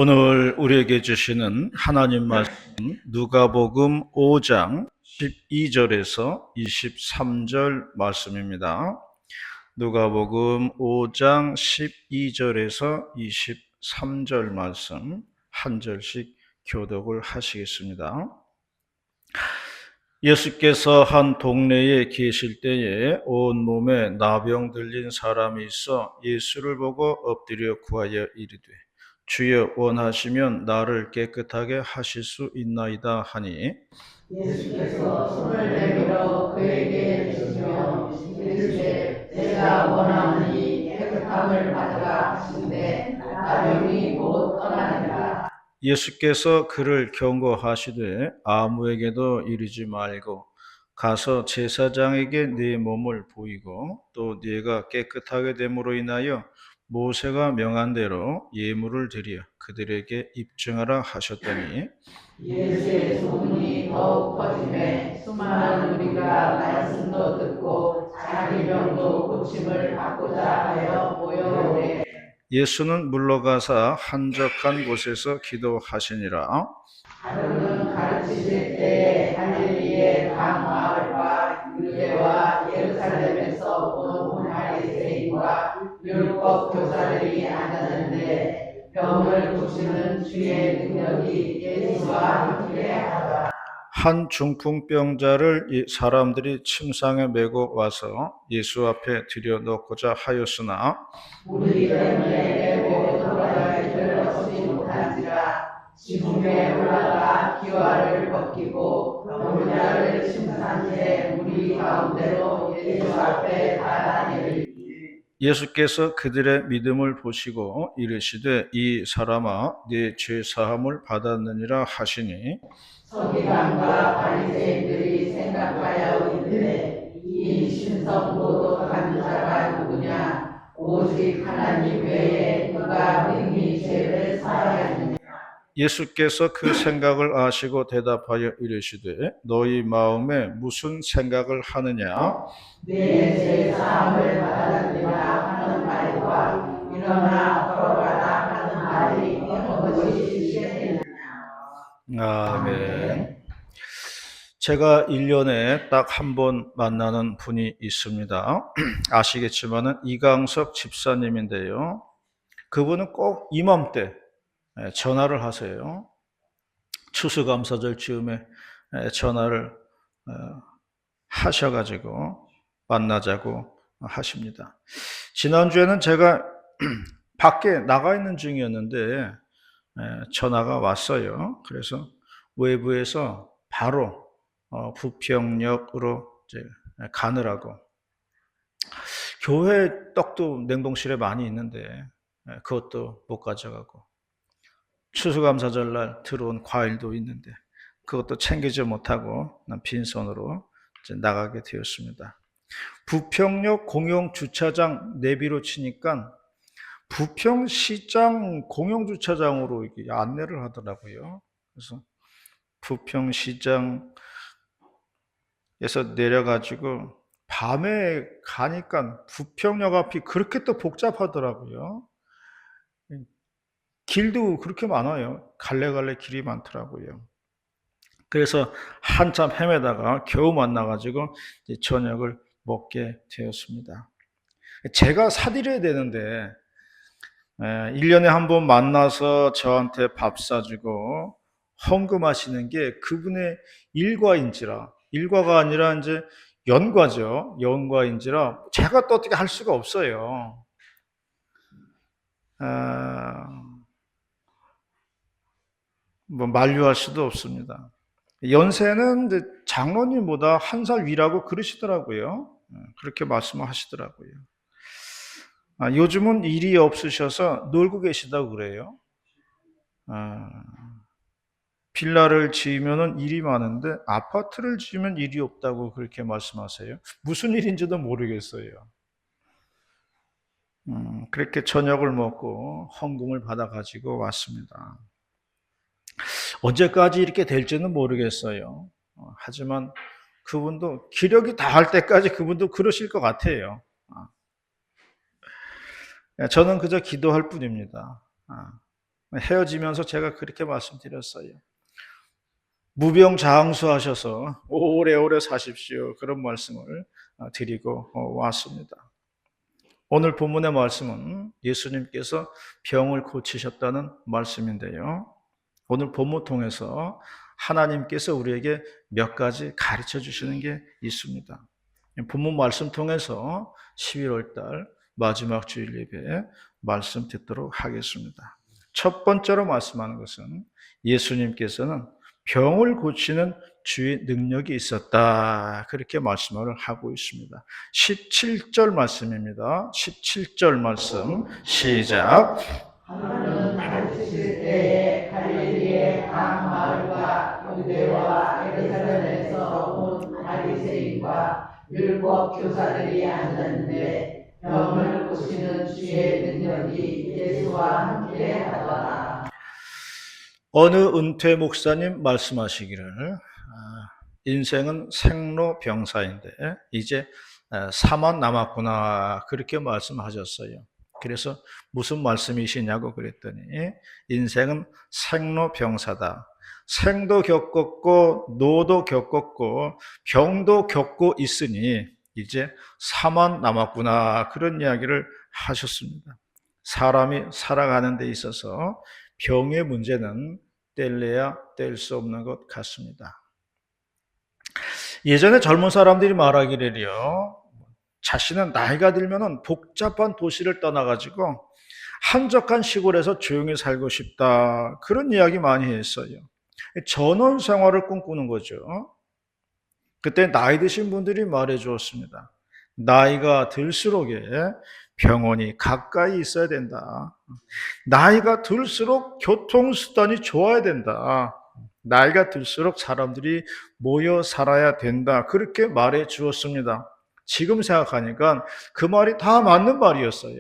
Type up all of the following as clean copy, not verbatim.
오늘 우리에게 주시는 하나님 말씀 누가복음 5장 12절에서 23절 말씀입니다. 누가복음 5장 12절에서 23절 말씀 한 절씩 교독을 하시겠습니다. 예수께서 한 동네에 계실 때에 온몸에 나병 들린 사람이 있어 예수를 보고 엎드려 구하여 이르되 주여 원하시면 나를 깨끗하게 하실 수 있나이다 하니 예수께서 손을 내밀어 그에게 주시며 이르시되 내가 원하노니 깨끗함을 받으라 하시는데 나병이 곧 떠나니라. 예수께서 그를 경고하시되 아무에게도 이르지 말고 가서 제사장에게 네 몸을 보이고 또 네가 깨끗하게 됨으로 인하여 모세가 명한 대로 예물을 드려 그들에게 입증하라 하셨더니 예수의 소문이 더욱 퍼지매 수많은 무리가 말씀도 듣고 자기 병도 고침을 받고자 하여 모여오되 예수는 물러가사 한적한 곳에서 기도하시니라. 하루는 가르치실 때에 갈릴리의 각 마을과 유대와 예루살렘에서 온 바리새인과 율법 교사들이 앉았는데 병을 고치는 주의 능력이 예수와 함께 하더라. 한 중풍병자를 사람들이 침상에 메고 와서 예수 앞에 들여놓고자 하였으나 우리 때문에 메고 돌아갈 길 얻지 못한지라 지붕에 올라가 기와를 벗기고 병자를 침상 채 우리 가운데로 예수 앞에 달아 내리니 예수께서 그들의 믿음을 보시고 이르시되 이 사람아 네 죄 사함을 받았느니라 하시니 서기관과 바리새인들이 생각하여 이르되 이 신성모독한 자가 누구냐 오직 하나님 외에 누가 능히 죄를 사하였느냐. 예수께서 그 생각을 아시고 대답하여 이르시되 너희 마음에 무슨 생각을 하느냐 내 죄 사함을 받았느냐 하는 말과 일어나 걸어가라 하는 말이 어느 것이 쉽겠느냐. 아멘. 제가 1년에 딱 한 번 만나는 분이 있습니다. 아시겠지만은 이강석 집사님인데요. 그분은 꼭 이맘때 전화를 하세요. 추수감사절 즈음에 전화를 하셔가지고 만나자고 하십니다. 지난주에는 제가 밖에 나가 있는 중이었는데 전화가 왔어요. 그래서 외부에서 바로 부평역으로 이제 가느라고 교회 떡도 냉동실에 많이 있는데 그것도 못 가져가고 추수감사절날 들어온 과일도 있는데 그것도 챙기지 못하고 빈손으로 이제 나가게 되었습니다. 부평역 공영주차장 내비로 치니까 부평시장 공영주차장으로 이렇게 안내를 하더라고요. 그래서 부평시장에서 내려가지고 밤에 가니까 부평역 앞이 그렇게 또 복잡하더라고요. 길도 그렇게 많아요. 갈래갈래 길이 많더라고요. 그래서 한참 헤매다가 겨우 만나가지고 저녁을 먹게 되었습니다. 제가 사드려야 되는데 1년에 한 번 만나서 저한테 밥 사주고 헌금하시는 게 그분의 일과가 아니라 이제 연과죠. 연과인지라 제가 또 어떻게 할 수가 없어요. 뭐 만류할 수도 없습니다. 연세는 이제 장로님보다 한 살 위라고 그러시더라고요. 그렇게 말씀을 하시더라고요. 요즘은 일이 없으셔서 놀고 계시다고 그래요. 빌라를 지으면 일이 많은데 아파트를 지으면 일이 없다고 그렇게 말씀하세요. 무슨 일인지도 모르겠어요. 그렇게 저녁을 먹고 헌금을 받아가지고 왔습니다. 언제까지 이렇게 될지는 모르겠어요. 하지만 그분도 기력이 다할 때까지 그분도 그러실 것 같아요. 저는 그저 기도할 뿐입니다. 헤어지면서 제가 그렇게 말씀드렸어요. 무병장수하셔서 오래오래 사십시오. 그런 말씀을 드리고 왔습니다. 오늘 본문의 말씀은 예수님께서 병을 고치셨다는 말씀인데요. 오늘 본문 통해서 하나님께서 우리에게 몇 가지 가르쳐 주시는 게 있습니다. 본문 말씀 통해서 11월 달 마지막 주일 예배 말씀 듣도록 하겠습니다. 첫 번째로 말씀하는 것은 예수님께서는 병을 고치는 주의 능력이 있었다. 그렇게 말씀을 하고 있습니다. 17절 말씀입니다. 17절 말씀 시작. 하나는 가르치실 때에 갈릴리의 각 마을과 유대와 예루살렘에서 온 바리새인과 율법 교사들이 앉았는데 병을 고치는 주의 능력이 예수와 함께 하더라. 어느 은퇴 목사님 말씀하시기를 인생은 생로병사인데 이제 4만 남았구나 그렇게 말씀하셨어요. 그래서 무슨 말씀이시냐고 그랬더니 인생은 생로병사다. 생도 겪었고 노도 겪었고 병도 겪고 있으니 이제 4만 남았구나 그런 이야기를 하셨습니다. 사람이 살아가는 데 있어서 병의 문제는 뗄래야 뗄 수 없는 것 같습니다. 예전에 젊은 사람들이 말하기를요, 자신은 나이가 들면은 복잡한 도시를 떠나가지고 한적한 시골에서 조용히 살고 싶다. 그런 이야기 많이 했어요. 전원 생활을 꿈꾸는 거죠. 그때 나이 드신 분들이 말해 주었습니다. 나이가 들수록 병원이 가까이 있어야 된다. 나이가 들수록 교통수단이 좋아야 된다. 나이가 들수록 사람들이 모여 살아야 된다. 그렇게 말해 주었습니다. 지금 생각하니까 그 말이 다 맞는 말이었어요.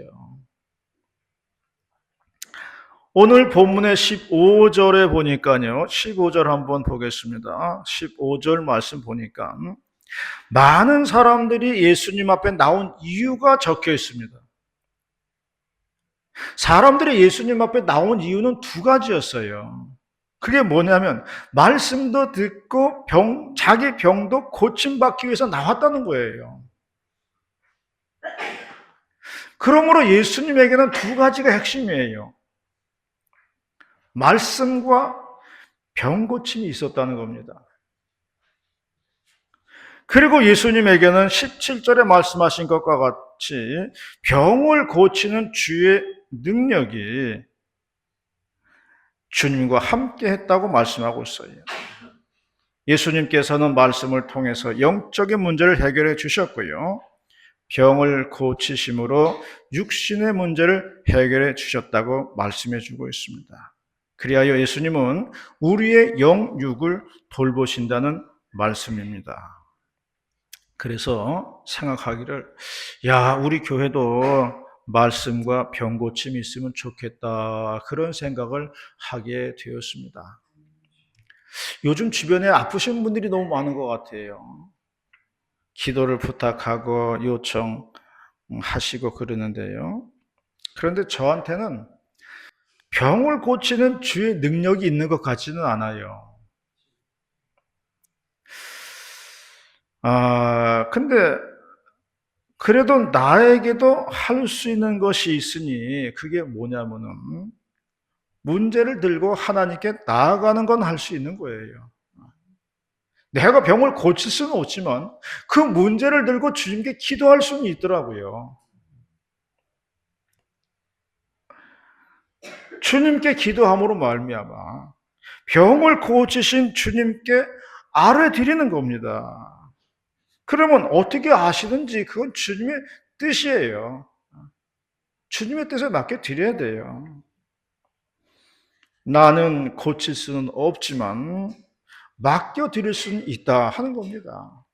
오늘 본문의 15절에 보니까요. 15절 한번 보겠습니다. 15절 말씀 보니까 많은 사람들이 예수님 앞에 나온 이유가 적혀 있습니다. 사람들이 예수님 앞에 나온 이유는 두 가지였어요. 그게 뭐냐면 말씀도 듣고 자기 병도 고침받기 위해서 나왔다는 거예요. 그러므로 예수님에게는 두 가지가 핵심이에요. 말씀과 병 고침이 있었다는 겁니다. 그리고 예수님에게는 17절에 말씀하신 것과 같이 병을 고치는 주의 능력이 주님과 함께 했다고 말씀하고 있어요. 예수님께서는 말씀을 통해서 영적인 문제를 해결해 주셨고요. 병을 고치심으로 육신의 문제를 해결해 주셨다고 말씀해 주고 있습니다. 그리하여 예수님은 우리의 영육을 돌보신다는 말씀입니다. 그래서 생각하기를 우리 교회도 말씀과 병 고침이 있으면 좋겠다 그런 생각을 하게 되었습니다. 요즘 주변에 아프신 분들이 너무 많은 것 같아요. 기도를 부탁하고 요청하시고 그러는데요. 그런데 저한테는 병을 고치는 주의 능력이 있는 것 같지는 않아요. 근데 그래도 나에게도 할 수 있는 것이 있으니 그게 뭐냐면은 문제를 들고 하나님께 나아가는 건 할 수 있는 거예요. 내가 병을 고칠 수는 없지만 그 문제를 들고 주님께 기도할 수는 있더라고요. 주님께 기도함으로 말미암아 병을 고치신 주님께 아뢰드리는 겁니다. 그러면 어떻게 아시는지 그건 주님의 뜻이에요. 주님의 뜻에 맡겨 드려야 돼요. 나는 고칠 수는 없지만 맡겨 드릴 수는 있다 하는 겁니다.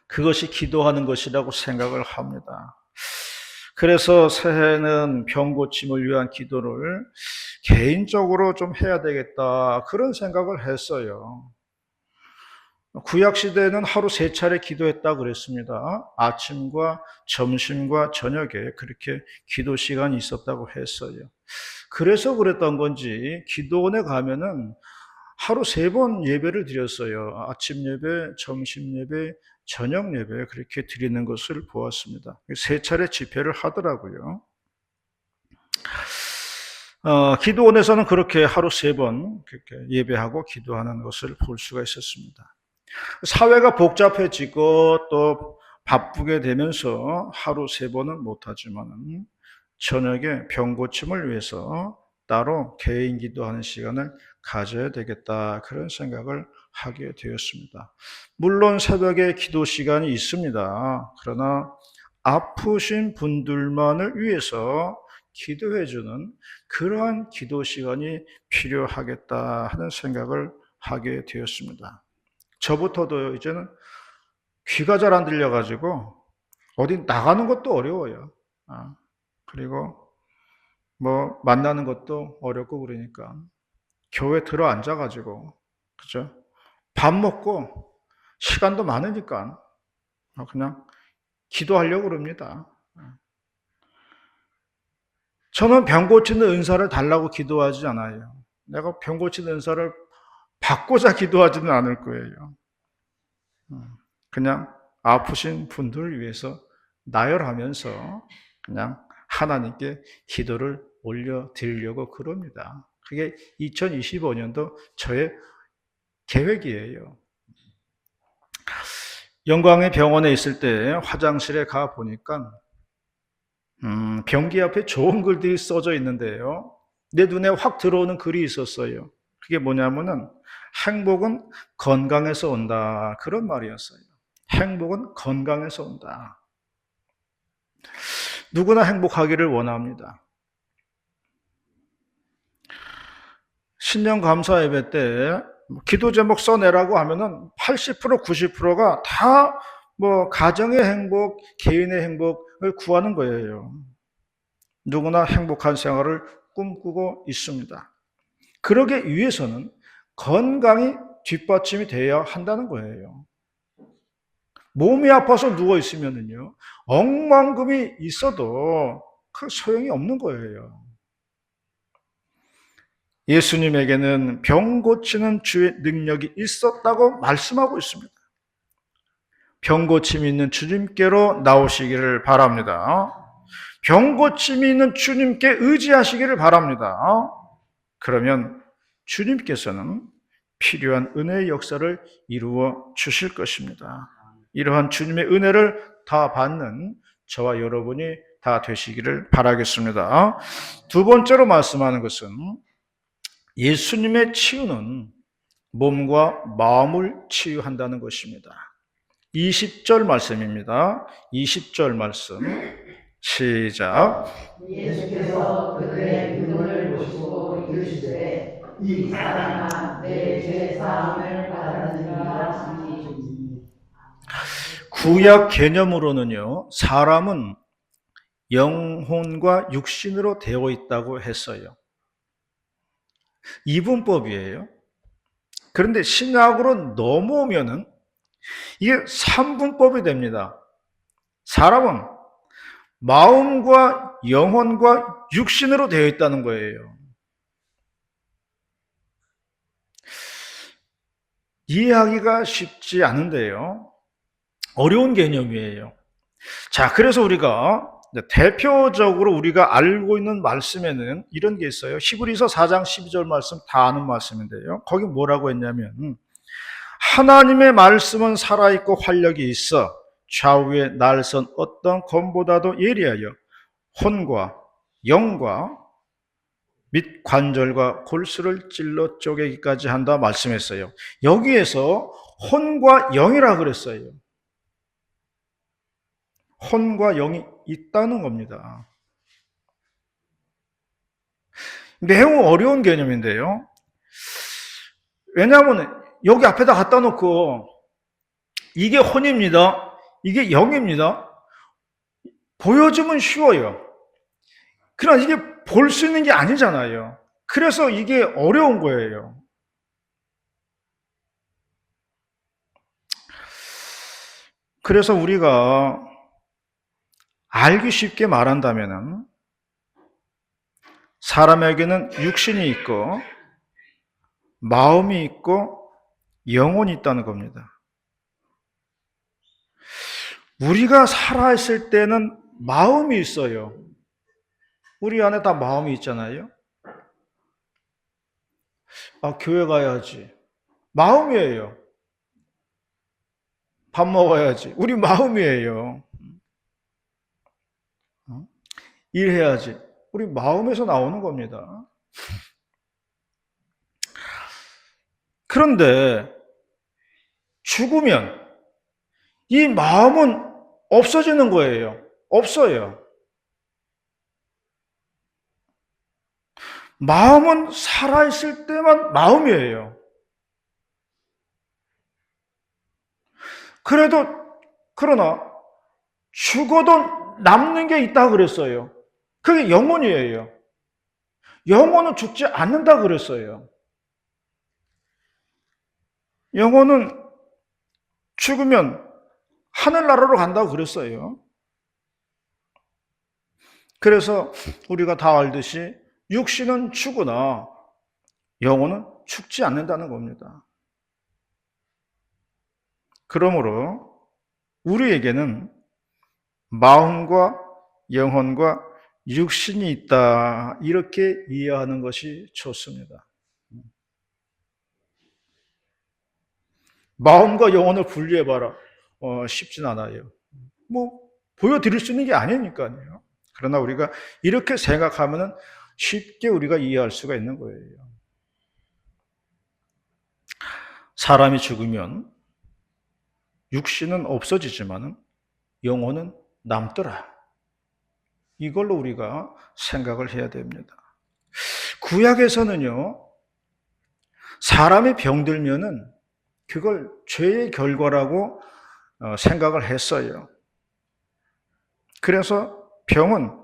그것이 기도하는 것이라고 생각을 합니다. 그래서 새해는 병 고침을 위한 기도를 개인적으로 좀 해야 되겠다 그런 생각을 했어요. 구약시대에는 하루 3차례 기도했다고 그랬습니다. 아침과 점심과 저녁에 그렇게 기도 시간이 있었다고 했어요. 그래서 그랬던 건지 기도원에 가면은 하루 3번 예배를 드렸어요. 아침 예배, 점심 예배, 저녁 예배 그렇게 드리는 것을 보았습니다. 3차례 집회를 하더라고요. 기도원에서는 그렇게 하루 3번 그렇게 예배하고 기도하는 것을 볼 수가 있었습니다. 사회가 복잡해지고 또 바쁘게 되면서 하루 3번은 못하지만 저녁에 병 고침을 위해서 따로 개인 기도하는 시간을 가져야 되겠다 그런 생각을 하게 되었습니다. 물론 새벽에 기도 시간이 있습니다. 그러나 아프신 분들만을 위해서 기도해주는 그러한 기도 시간이 필요하겠다 하는 생각을 하게 되었습니다. 저부터도 이제는 귀가 잘 안 들려가지고 어디 나가는 것도 어려워요. 그리고 뭐 만나는 것도 어렵고 그러니까 교회 들어 앉아가지고 그죠? 밥 먹고 시간도 많으니까 그냥 기도하려고 그럽니다. 저는 병 고치는 은사를 달라고 기도하지 않아요. 내가 병 고치는 은사를 받고자 기도하지는 않을 거예요. 그냥 아프신 분들을 위해서 나열하면서 그냥 하나님께 기도를 올려드리려고 그럽니다. 그게 2025년도 저의 계획이에요. 영광의 병원에 있을 때 화장실에 가 보니까 변기 앞에 좋은 글들이 써져 있는데요. 내 눈에 확 들어오는 글이 있었어요. 그게 뭐냐면은 행복은 건강에서 온다. 그런 말이었어요. 행복은 건강에서 온다. 누구나 행복하기를 원합니다. 신년 감사 예배 때 기도 제목 써내라고 하면은 80% 90%가 다 뭐 가정의 행복, 개인의 행복을 구하는 거예요. 누구나 행복한 생활을 꿈꾸고 있습니다. 그러기 위해서는 건강이 뒷받침이 되어야 한다는 거예요. 몸이 아파서 누워 있으면은요, 억만금이 있어도 그 소용이 없는 거예요. 예수님에게는 병 고치는 주의 능력이 있었다고 말씀하고 있습니다. 병 고침이 있는 주님께로 나오시기를 바랍니다. 병 고침이 있는 주님께 의지하시기를 바랍니다. 그러면 주님께서는 필요한 은혜의 역사를 이루어 주실 것입니다. 이러한 주님의 은혜를 다 받는 저와 여러분이 다 되시기를 바라겠습니다. 두 번째로 말씀하는 것은 예수님의 치유는 몸과 마음을 치유한다는 것입니다. 20절 말씀입니다. 20절 말씀 시작. 예수께서 그들의 믿음을 보시고 이르시되 이 사람아 내 죄 사함을 받았느니라. 구약 개념으로는요, 사람은 영혼과 육신으로 되어 있다고 했어요. 이분법이에요. 그런데 신약으로 넘어오면은 이게 삼분법이 됩니다. 사람은 마음과 영혼과 육신으로 되어 있다는 거예요. 이해하기가 쉽지 않은데요. 어려운 개념이에요. 자, 그래서 우리가 대표적으로 우리가 알고 있는 말씀에는 이런 게 있어요. 히브리서 4장 12절 말씀 다 아는 말씀인데요. 거기 뭐라고 했냐면 하나님의 말씀은 살아있고 활력이 있어 좌우에 날선 어떤 검보다도 예리하여 혼과 영과 및 관절과 골수를 찔러 쪼개기까지 한다 말씀했어요. 여기에서 혼과 영이라 그랬어요. 혼과 영이 있다는 겁니다. 매우 어려운 개념인데요. 왜냐하면 여기 앞에다 갖다 놓고 이게 혼입니다. 이게 영입니다. 보여주면 쉬워요. 그러나 이게 볼 수 있는 게 아니잖아요. 그래서 이게 어려운 거예요. 그래서 우리가 알기 쉽게 말한다면은 사람에게는 육신이 있고 마음이 있고 영혼이 있다는 겁니다. 우리가 살아있을 때는 마음이 있어요. 우리 안에 다 마음이 있잖아요. 아, 교회 가야지. 마음이에요. 밥 먹어야지. 우리 마음이에요. 일해야지. 우리 마음에서 나오는 겁니다. 그런데 죽으면 이 마음은 없어지는 거예요. 없어요. 마음은 살아있을 때만 마음이에요. 그러나 죽어도 남는 게 있다 그랬어요. 그게 영혼이에요. 영혼은 죽지 않는다 그랬어요. 영혼은 죽으면 하늘나라로 간다고 그랬어요. 그래서 우리가 다 알듯이 육신은 죽으나 영혼은 죽지 않는다는 겁니다. 그러므로 우리에게는 마음과 영혼과 육신이 있다, 이렇게 이해하는 것이 좋습니다. 마음과 영혼을 분리해봐라. 쉽진 않아요. 보여드릴 수 있는 게 아니니까요. 그러나 우리가 이렇게 생각하면 쉽게 우리가 이해할 수가 있는 거예요. 사람이 죽으면 육신은 없어지지만 영혼은 남더라. 이걸로 우리가 생각을 해야 됩니다. 구약에서는요, 사람이 병들면은 그걸 죄의 결과라고 생각을 했어요. 그래서 병은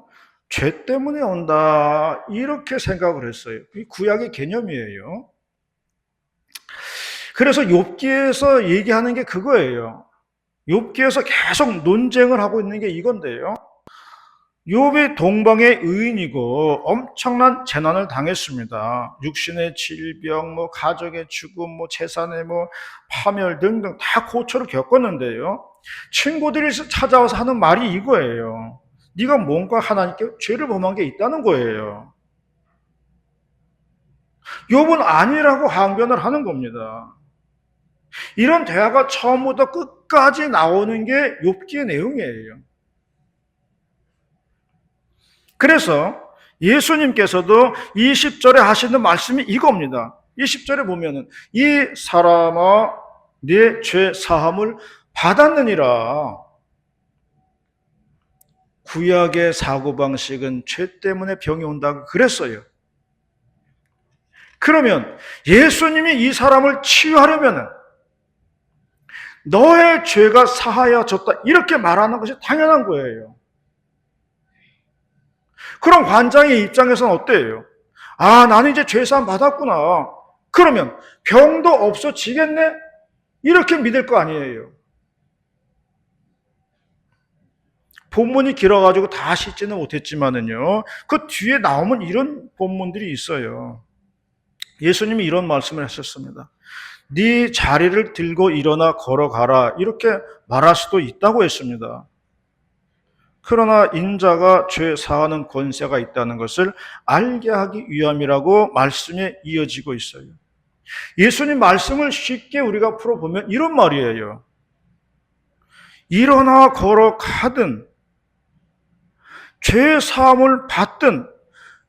죄 때문에 온다, 이렇게 생각을 했어요. 이 구약의 개념이에요. 그래서 욥기에서 얘기하는 게 그거예요. 욥기에서 계속 논쟁을 하고 있는 게 이건데요. 욥이 동방의 의인이고 엄청난 재난을 당했습니다. 육신의 질병, 가족의 죽음, 재산의 파멸 등등 다 고초를 겪었는데요. 친구들이 찾아와서 하는 말이 이거예요. 네가 뭔가 하나님께 죄를 범한 게 있다는 거예요. 욥은 아니라고 항변을 하는 겁니다. 이런 대화가 처음부터 끝까지 나오는 게 욥기의 내용이에요. 그래서 예수님께서도 20절에 하시는 말씀이 이겁니다. 20절에 보면은 이 사람아 네 죄 사함을 받았느니라. 구약의 사고방식은 죄 때문에 병이 온다고 그랬어요. 그러면 예수님이 이 사람을 치유하려면 너의 죄가 사하여졌다, 이렇게 말하는 것이 당연한 거예요. 그럼 관장의 입장에서는 어때요? 아, 나는 이제 죄사함 받았구나. 그러면 병도 없어지겠네? 이렇게 믿을 거 아니에요. 본문이 길어가지고 다 씻지는 못했지만은요, 그 뒤에 나오면 이런 본문들이 있어요. 예수님이 이런 말씀을 하셨습니다. 네 자리를 들고 일어나 걸어가라, 이렇게 말할 수도 있다고 했습니다. 그러나 인자가 죄 사하는 권세가 있다는 것을 알게 하기 위함이라고 말씀에 이어지고 있어요. 예수님 말씀을 쉽게 우리가 풀어보면 이런 말이에요. 일어나 걸어가든 죄 사함을 받든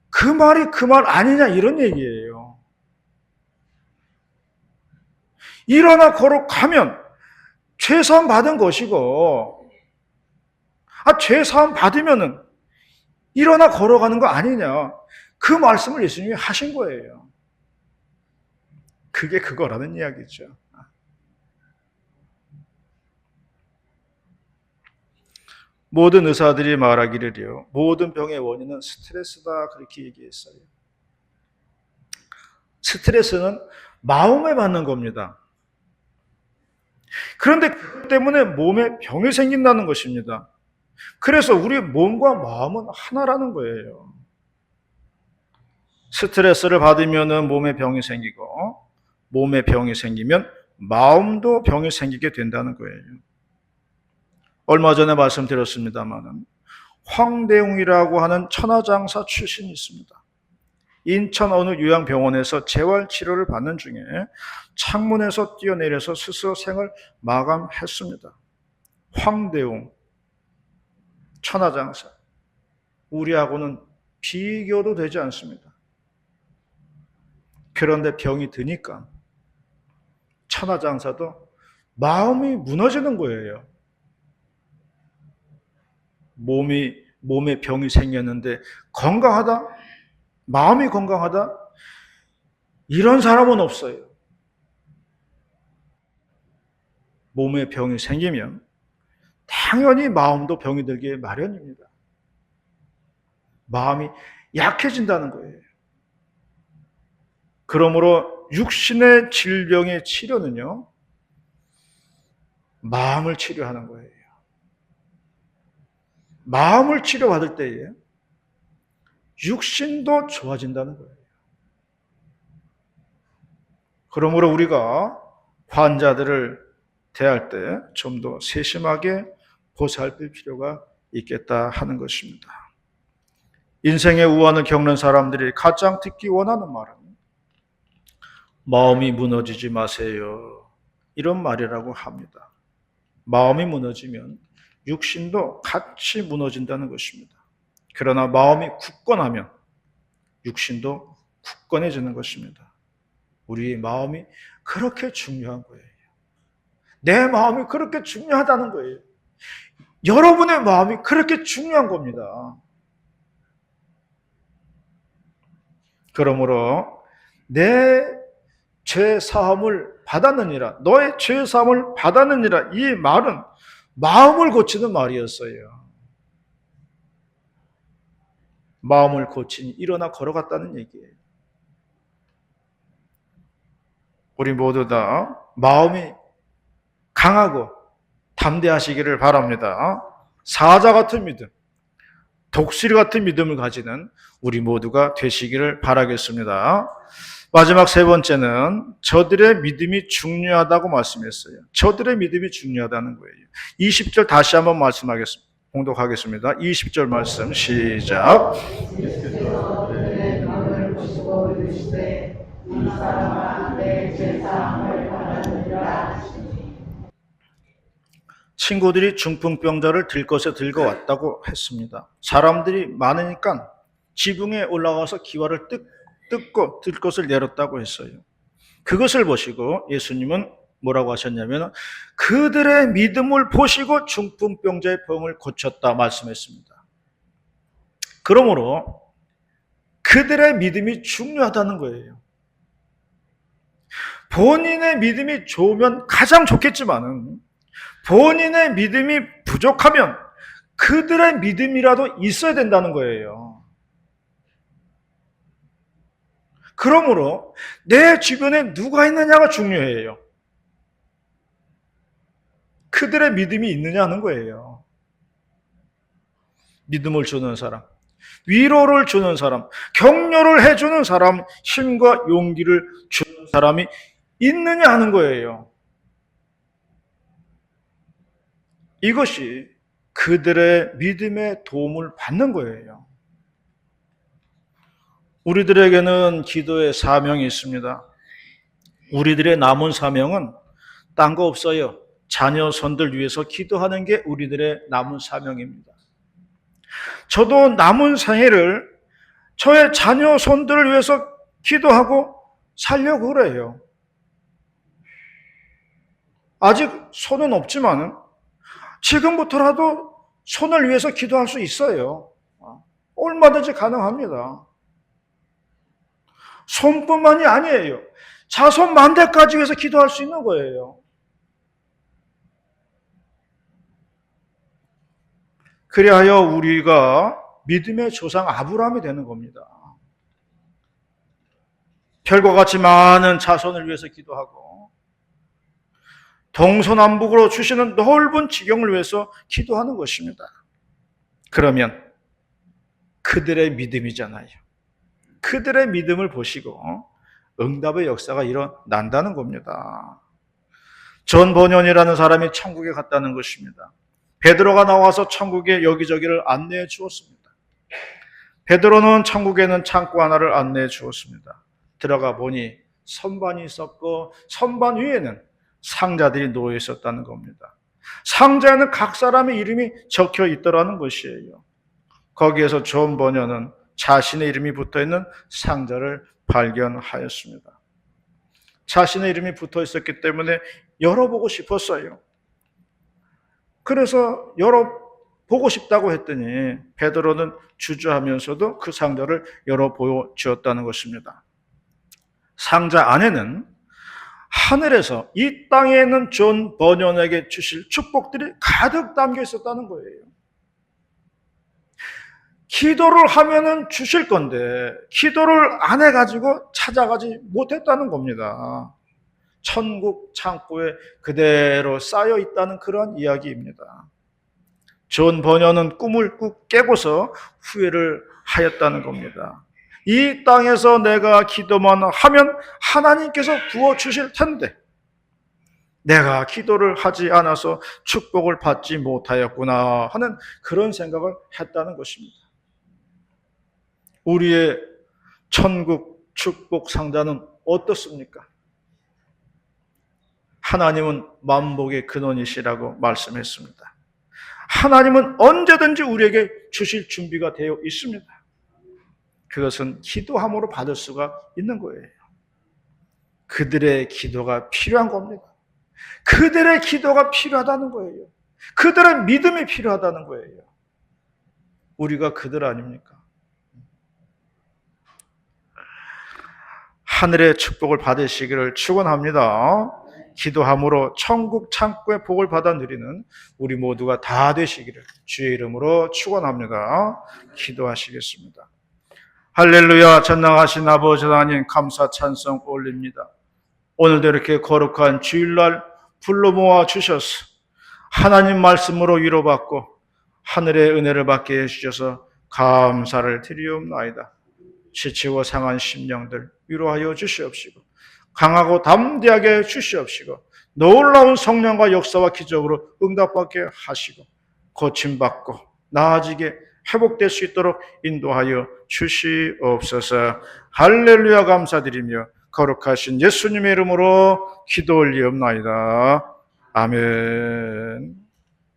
그 말이 그 말 아니냐, 이런 얘기예요. 일어나 걸어가면 죄 사함 받은 것이고, 죄 사함 받으면은 일어나 걸어가는 거 아니냐, 그 말씀을 예수님이 하신 거예요. 그게 그거라는 이야기죠. 모든 의사들이 말하기를요, 모든 병의 원인은 스트레스다, 그렇게 얘기했어요. 스트레스는 마음에 받는 겁니다. 그런데 그것 때문에 몸에 병이 생긴다는 것입니다. 그래서 우리 몸과 마음은 하나라는 거예요. 스트레스를 받으면 몸에 병이 생기고, 몸에 병이 생기면 마음도 병이 생기게 된다는 거예요. 얼마 전에 말씀드렸습니다만 황대웅이라고 하는 천하장사 출신이 있습니다. 인천 어느 요양병원에서 재활치료를 받는 중에 창문에서 뛰어내려서 스스로 생을 마감했습니다. 황대웅, 천하장사. 우리하고는 비교도 되지 않습니다. 그런데 병이 드니까 천하장사도 마음이 무너지는 거예요. 몸에 병이 생겼는데 건강하다? 마음이 건강하다? 이런 사람은 없어요. 몸에 병이 생기면 당연히 마음도 병이 들기에 마련입니다. 마음이 약해진다는 거예요. 그러므로 육신의 질병의 치료는요, 마음을 치료하는 거예요. 마음을 치료받을 때에 육신도 좋아진다는 거예요. 그러므로 우리가 환자들을 대할 때 좀 더 세심하게 보살필 필요가 있겠다 하는 것입니다. 인생의 우환을 겪는 사람들이 가장 듣기 원하는 말은 마음이 무너지지 마세요. 이런 말이라고 합니다. 마음이 무너지면 육신도 같이 무너진다는 것입니다. 그러나 마음이 굳건하면 육신도 굳건해지는 것입니다. 우리의 마음이 그렇게 중요한 거예요. 내 마음이 그렇게 중요하다는 거예요. 여러분의 마음이 그렇게 중요한 겁니다. 그러므로 내 죄사함을 받았느니라, 너의 죄사함을 받았느니라, 이 말은 마음을 고치는 말이었어요. 마음을 고치니 일어나 걸어갔다는 얘기예요. 우리 모두 다 마음이 강하고 담대하시기를 바랍니다. 사자 같은 믿음, 독수리 같은 믿음을 가지는 우리 모두가 되시기를 바라겠습니다. 마지막 세 번째는 저들의 믿음이 중요하다고 말씀했어요. 저들의 믿음이 중요하다는 거예요. 20절 다시 한번 말씀하겠습니다. 공독하겠습니다. 20절 말씀 시작. 예수께서 그들의 눈을 보시고 이르시되 이 사람아 내 죄사함을 받았느니라 하시니. 친구들이 중풍병자를 들것에 들고 왔다고 했습니다. 사람들이 많으니까 지붕에 올라가서 기와를 뜯고 들것을 내렸다고 했어요. 그것을 보시고 예수님은 뭐라고 하셨냐면 그들의 믿음을 보시고 중풍병자의 병을 고쳤다 말씀했습니다. 그러므로 그들의 믿음이 중요하다는 거예요. 본인의 믿음이 좋으면 가장 좋겠지만은 본인의 믿음이 부족하면 그들의 믿음이라도 있어야 된다는 거예요. 그러므로 내 주변에 누가 있느냐가 중요해요. 그들의 믿음이 있느냐 하는 거예요. 믿음을 주는 사람, 위로를 주는 사람, 격려를 해주는 사람, 힘과 용기를 주는 사람이 있느냐 하는 거예요. 이것이 그들의 믿음의 도움을 받는 거예요. 우리들에게는 기도의 사명이 있습니다. 우리들의 남은 사명은 딴 거 없어요. 자녀손들 위해서 기도하는 게 우리들의 남은 사명입니다. 저도 남은 생애를 저의 자녀손들을 위해서 기도하고 살려고 그래요. 아직 손은 없지만은 지금부터라도 손을 위해서 기도할 수 있어요. 얼마든지 가능합니다. 손뿐만이 아니에요. 자손 만대까지 위해서 기도할 수 있는 거예요. 그리하여 우리가 믿음의 조상 아브라함이 되는 겁니다. 별과 같이 많은 자손을 위해서 기도하고 동서남북으로 주시는 넓은 지경을 위해서 기도하는 것입니다. 그러면 그들의 믿음이잖아요. 그들의 믿음을 보시고 응답의 역사가 일어난다는 겁니다. 존 버년이라는 사람이 천국에 갔다는 것입니다. 베드로가 나와서 천국의 여기저기를 안내해 주었습니다. 베드로는 천국에는 창고 하나를 안내해 주었습니다. 들어가 보니 선반이 있었고 선반 위에는 상자들이 놓여 있었다는 겁니다. 상자에는 각 사람의 이름이 적혀 있더라는 것이에요. 거기에서 존 버년은 자신의 이름이 붙어있는 상자를 발견하였습니다. 자신의 이름이 붙어 있었기 때문에 열어보고 싶었어요. 그래서 열어보고 싶다고 했더니 베드로는 주저하면서도 그 상자를 열어 보여주었다는 것입니다. 상자 안에는 하늘에서 이 땅에 있는 존 버년에게 주실 축복들이 가득 담겨 있었다는 거예요. 기도를 하면은 주실 건데 기도를 안 해가지고 찾아가지 못했다는 겁니다. 천국 창고에 그대로 쌓여 있다는 그런 이야기입니다. 존 버년은 꿈을 꾹 깨고서 후회를 하였다는 겁니다. 이 땅에서 내가 기도만 하면 하나님께서 부어주실 텐데 내가 기도를 하지 않아서 축복을 받지 못하였구나 하는 그런 생각을 했다는 것입니다. 우리의 천국 축복 상자는 어떻습니까? 하나님은 만복의 근원이시라고 말씀했습니다. 하나님은 언제든지 우리에게 주실 준비가 되어 있습니다. 그것은 기도함으로 받을 수가 있는 거예요. 그들의 기도가 필요한 겁니다. 그들의 기도가 필요하다는 거예요. 그들의 믿음이 필요하다는 거예요. 우리가 그들 아닙니까? 하늘의 축복을 받으시기를 축원합니다. 기도함으로 천국 창고의 복을 받아 누리는 우리 모두가 다 되시기를 주의 이름으로 축원합니다. 기도하시겠습니다. 할렐루야. 전능하신 아버지 하나님 감사 찬송 올립니다. 오늘도 이렇게 거룩한 주일날 불러 모아 주셔서 하나님 말씀으로 위로받고 하늘의 은혜를 받게 해주셔서 감사를 드리옵나이다. 지치고 상한 심령들 위로하여 주시옵시고 강하고 담대하게 주시옵시고 놀라운 성령과 역사와 기적으로 응답받게 하시고 고침받고 나아지게 회복될 수 있도록 인도하여 주시옵소서. 할렐루야. 감사드리며 거룩하신 예수님의 이름으로 기도 올리옵나이다. 아멘.